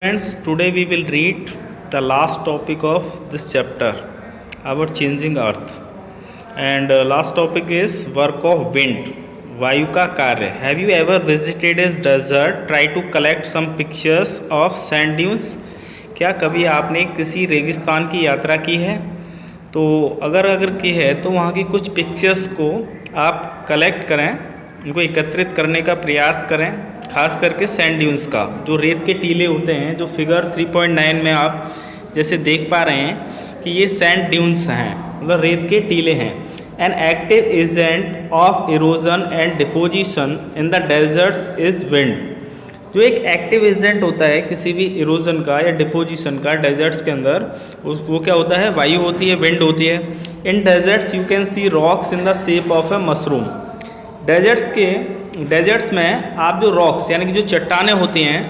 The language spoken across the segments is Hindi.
Friends, today we will read the last topic of this chapter, our changing earth. And last topic is work of wind. वायु का कार्य. Have you ever visited a desert? Try to collect some pictures of sand dunes. क्या कभी आपने किसी रेगिस्तान की यात्रा की है? तो अगर की है तो वहाँ की कुछ पिक्चर्स को आप कलेक्ट करें, उनको एकत्रित करने का प्रयास करें, खास करके सैंड ड्यून्स का, जो रेत के टीले होते हैं, जो फिगर 3.9 में आप जैसे देख पा रहे हैं कि ये सैंड ड्यून्स हैं, मतलब रेत के टीले हैं. An active agent of erosion and deposition in the deserts is wind. जो एक एक्टिव एजेंट होता है किसी भी इरोजन का या डिपोजिशन का डेजर्ट्स के अंदर, वो क्या होता है? वायु होती है, विंड होती है. In deserts you can see rocks in the shape of a mushroom. Deserts में आप जो रॉक्स यानी कि जो चट्टानें होती हैं,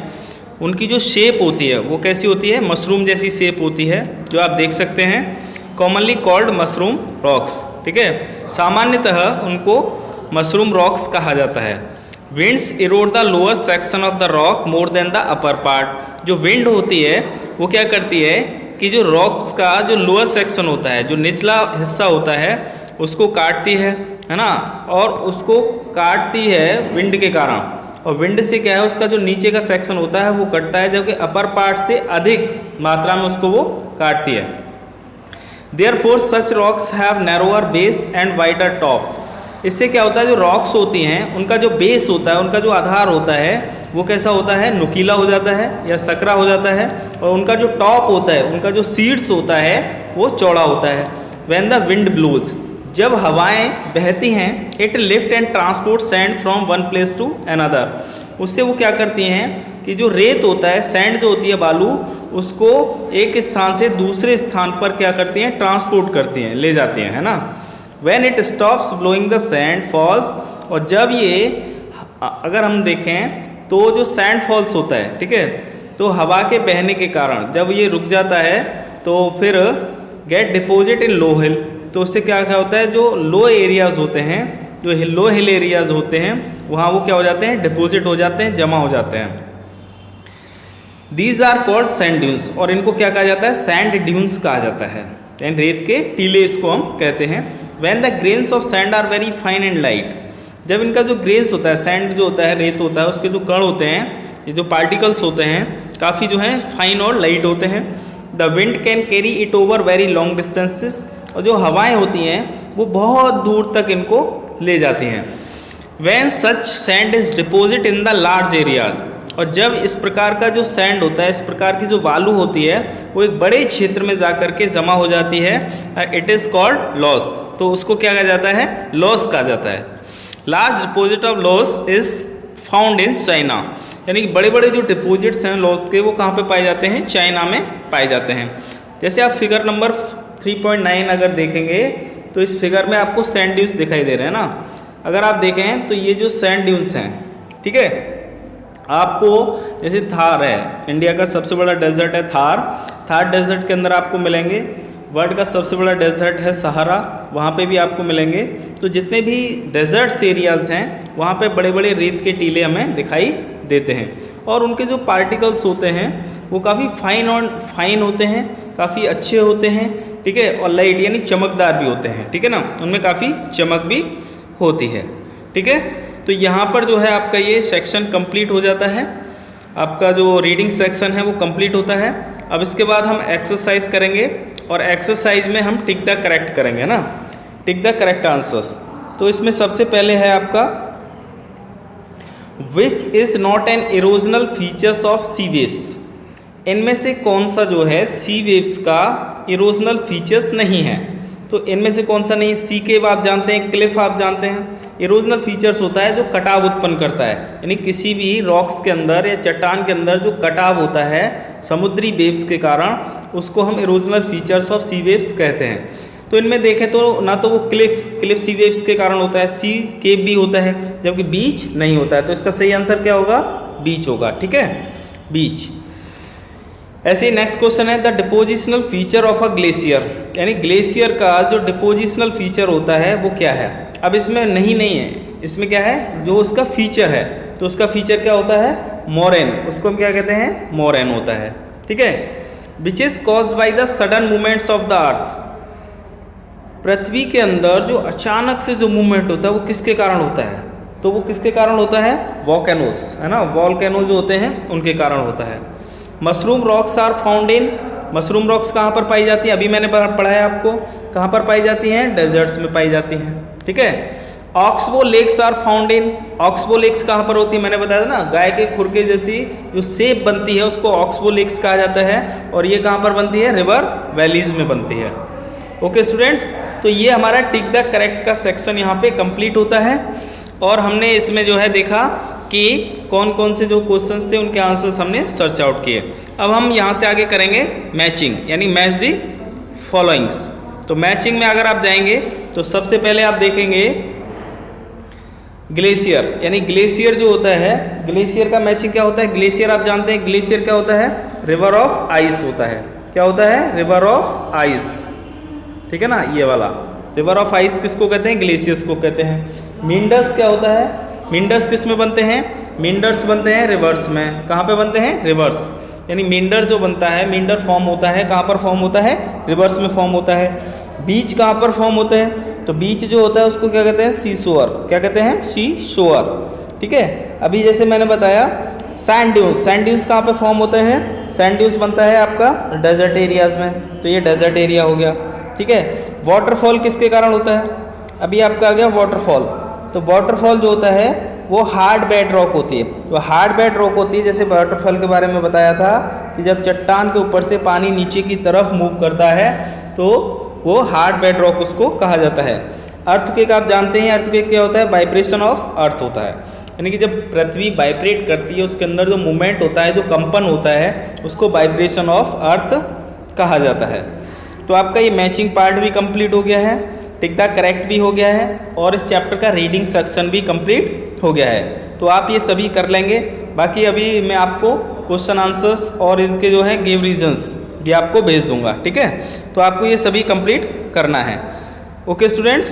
उनकी जो शेप होती है वो कैसी होती है? मशरूम जैसी शेप होती है, जो आप देख सकते हैं. Commonly called mushroom rocks. ठीक है, सामान्यतः उनको मशरूम रॉक्स कहा जाता है. Winds Erode the lower section of the rock more than the upper part. जो विंड होती है वो क्या करती है कि जो रॉक्स का जो लोअर सेक्शन होता है, जो निचला हिस्सा होता है, उसको काटती है ना, और उसको काटती है विंड के कारण. और विंड से क्या है, उसका जो नीचे का सेक्शन होता है वो कटता है, जबकि अपर पार्ट से अधिक मात्रा में उसको वो काटती है. Therefore such rocks have narrower base and wider top. इससे क्या होता है, जो रॉक्स होती हैं उनका जो बेस होता है, उनका जो आधार होता है, वो कैसा होता है? नुकीला हो जाता है या सकरा हो जाता है. और उनका जो टॉप होता है, उनका जो सीड्स होता है, वो चौड़ा होता है. व्हेन द विंड ब्लोज, जब हवाएं बहती हैं, it lift and transport sand from one place to another. उससे वो क्या करती हैं कि जो रेत होता है, सैंड जो होती है, बालू, उसको एक स्थान से दूसरे स्थान पर क्या करती हैं? ट्रांसपोर्ट करती हैं, ले जाती हैं, है ना. When it stops blowing the sand falls. और जब ये, अगर हम देखें तो जो सैंड फॉल्स होता है, ठीक है, तो हवा के बहने के कारण जब ये रुक जाता है तो फिर गेट डिपोजिट इन लो हिल. तो उससे क्या क्या होता है, जो लो एरियाज होते हैं, जो लो हिल एरियाज होते हैं, वहाँ वो क्या हो जाते हैं? डिपोजिट हो जाते हैं, जमा हो जाते हैं. These are called sand dunes. और इनको क्या कहा जाता है? सैंड ड्यून्स कहा जाता है, यानी रेत के टीले इसको हम कहते हैं. When the grains of sand are very fine and light. जब इनका जो ग्रेन्स होता है, सैंड जो होता है, रेत होता है, उसके जो कण होते हैं, ये जो पार्टिकल्स होते हैं, काफ़ी जो हैं फाइन और लाइट होते हैं. The wind can carry it over very long distances. और जो हवाएं होती हैं वो बहुत दूर तक इनको ले जाती हैं. When such sand is deposit in the large areas. और जब इस प्रकार का जो सैंड होता है, इस प्रकार की जो बालू होती है, वो एक बड़े क्षेत्र में जा कर के जमा हो जाती है, इट इज़ कॉल्ड लॉस. तो उसको क्या कहा जाता है? लॉस कहा जाता है. Large deposit of loss is found in China. यानी कि बड़े बड़े जो डिपोजिट्स हैं लॉस के, वो कहाँ पे पाए जाते हैं? चाइना में पाए जाते हैं. जैसे आप फिगर नंबर 3.9 अगर देखेंगे तो इस फिगर में आपको सैंड ड्यून्स दिखाई दे रहे हैं ना. अगर आप देखें तो ये जो सैंड ड्यून्स हैं, ठीक है, आपको जैसे थार है, इंडिया का सबसे बड़ा डेजर्ट है थार डेजर्ट के अंदर आपको मिलेंगे. वर्ल्ड का सबसे बड़ा डेजर्ट है सहारा, वहाँ पे भी आपको मिलेंगे. तो जितने भी डेजर्ट्स एरियाज़ हैं, वहाँ पे बड़े बड़े रेत के टीले हमें दिखाई देते हैं. और उनके जो पार्टिकल्स होते हैं वो काफ़ी फाइन होते हैं, काफ़ी अच्छे होते हैं, ठीक है, और लाइट यानी चमकदार भी होते हैं, ठीक है ना, उनमें काफ़ी चमक भी होती है. ठीक है, तो यहाँ पर जो है आपका ये सेक्शन कंप्लीट हो जाता है. आपका जो रीडिंग सेक्शन है वो कंप्लीट होता है. अब इसके बाद हम एक्सरसाइज करेंगे, और एक्सरसाइज में हम टिक द करेक्ट करेंगे ना, टिक द करेक्ट आंसर्स. तो इसमें सबसे पहले है आपका which is not an erosional features of sea waves. इनमें से कौन सा जो है सी वेव्स का इरोजनल फीचर्स नहीं है. तो इनमें से कौन सा नहीं? सी केव आप जानते हैं, क्लिफ आप जानते हैं. इरोजनल फीचर्स होता है जो कटाव उत्पन्न करता है, यानी किसी भी रॉक्स के अंदर या चट्टान के अंदर जो कटाव होता है समुद्री वेव्स के कारण, उसको हम erosional features of sea waves कहते हैं. तो इनमें देखें तो ना तो वो क्लिफ सी वेव्स के कारण होता है, सी केव भी होता है, जबकि बीच नहीं होता है. तो इसका सही आंसर क्या होगा? बीच होगा. ठीक है, बीच. ऐसे ही नेक्स्ट क्वेश्चन है the depositional feature of a glacier. यानी ग्लेशियर का जो डिपोजिशनल फीचर होता है वो क्या है? अब इसमें नहीं है, इसमें क्या है? जो उसका फीचर है, तो उसका फीचर क्या होता है? मोरेन, उसको हम क्या कहते हैं, मोरेन होता है, ठीक है। Which is caused by the sudden movements of the earth, पृथ्वी के अंदर जो अचानक से जो मूवमेंट होता है वो किसके कारण होता है, तो वो किसके कारण होता है, वॉल्केनोस, है ना, वॉल्केनो जो होते हैं उनके कारण होता है। Mushroom rocks are found in, mushroom rocks कहाँ पर पाई जाती हैं, अभी मैंने पढ़ा है आपको, कहाँ पर पाई जाती हैं, डेजर्ट्स में पाई जाती हैं, ठीक है। Oxbow lakes are found in, oxbow lakes कहाँ पर होती है, मैंने बताया था ना, गाय के खुर के जैसी जो शेप बनती है उसको ऑक्सबो लेक्स कहा जाता है, और ये कहाँ पर बनती है, रिवर वैलीज में बनती है। ओके स्टूडेंट्स, तो ये हमारा टिक द करेक्ट का सेक्शन यहाँ पे कंप्लीट होता है, और हमने इसमें जो है देखा कि कौन कौन से जो क्वेश्चंस थे उनके आंसर्स हमने सर्च आउट किए। अब हम यहाँ से आगे करेंगे मैचिंग, यानी मैच दी फॉलोइंग्स। तो मैचिंग में अगर आप जाएंगे तो सबसे पहले आप देखेंगे ग्लेशियर, यानी ग्लेशियर जो होता है, ग्लेशियर का मैचिंग क्या होता है, ग्लेशियर आप जानते हैं, ग्लेशियर क्या होता है, रिवर ऑफ आइस होता है, क्या होता है, रिवर ऑफ आइस, ठीक है ना, ये वाला रिवर ऑफ आइस किसको कहते हैं, ग्लेशियर्स को कहते हैं। मिंडर्स क्या होता है, मिंडर्स किस में बनते हैं, मिंडर्स बनते हैं रिवर्स में, कहाँ पे बनते हैं, रिवर्स, यानी मिंडर जो बनता है, मिंडर फॉर्म होता है कहाँ पर फॉर्म होता है, रिवर्स में फॉर्म होता है। बीच कहाँ पर फॉर्म होते हैं, तो बीच जो होता है उसको क्या कहते हैं, सी शोअर, क्या कहते हैं, सी शोअर, ठीक है। अभी जैसे मैंने बताया सैंड ड्यून्स, सैंड ड्यून्स कहाँ पे फॉर्म होते हैं, सैंड ड्यून्स बनता है आपका डेजर्ट एरियाज में, तो ये डेजर्ट एरिया हो गया, ठीक है। वाटरफॉल किसके कारण होता है, अभी आपका आ गया वाटरफॉल, तो वाटरफॉल जो होता है वो हार्ड बेड रॉक होती है, तो हार्ड बेड रॉक होती है, जैसे वाटरफॉल के बारे में बताया था कि जब चट्टान के ऊपर से पानी नीचे की तरफ मूव करता है तो वो हार्ड बेड रॉक उसको कहा जाता है। अर्थक्वेक आप जानते हैं, अर्थक्वेक क्या होता है, वाइब्रेशन ऑफ अर्थ होता है, यानी कि जब पृथ्वी वाइब्रेट करती है उसके अंदर जो मूवमेंट होता है, जो कंपन होता है, उसको वाइब्रेशन ऑफ अर्थ कहा जाता है। तो आपका ये मैचिंग पार्ट भी कंप्लीट हो गया है, टिक द करेक्ट भी हो गया है, और इस चैप्टर का रीडिंग सेक्शन भी कंप्लीट हो गया है, तो आप ये सभी कर लेंगे। बाकी अभी मैं आपको क्वेश्चन आंसर्स और इनके जो है गिव रीजंस ये आपको भेज दूंगा, ठीक है, तो आपको ये सभी कंप्लीट करना है। Okay students.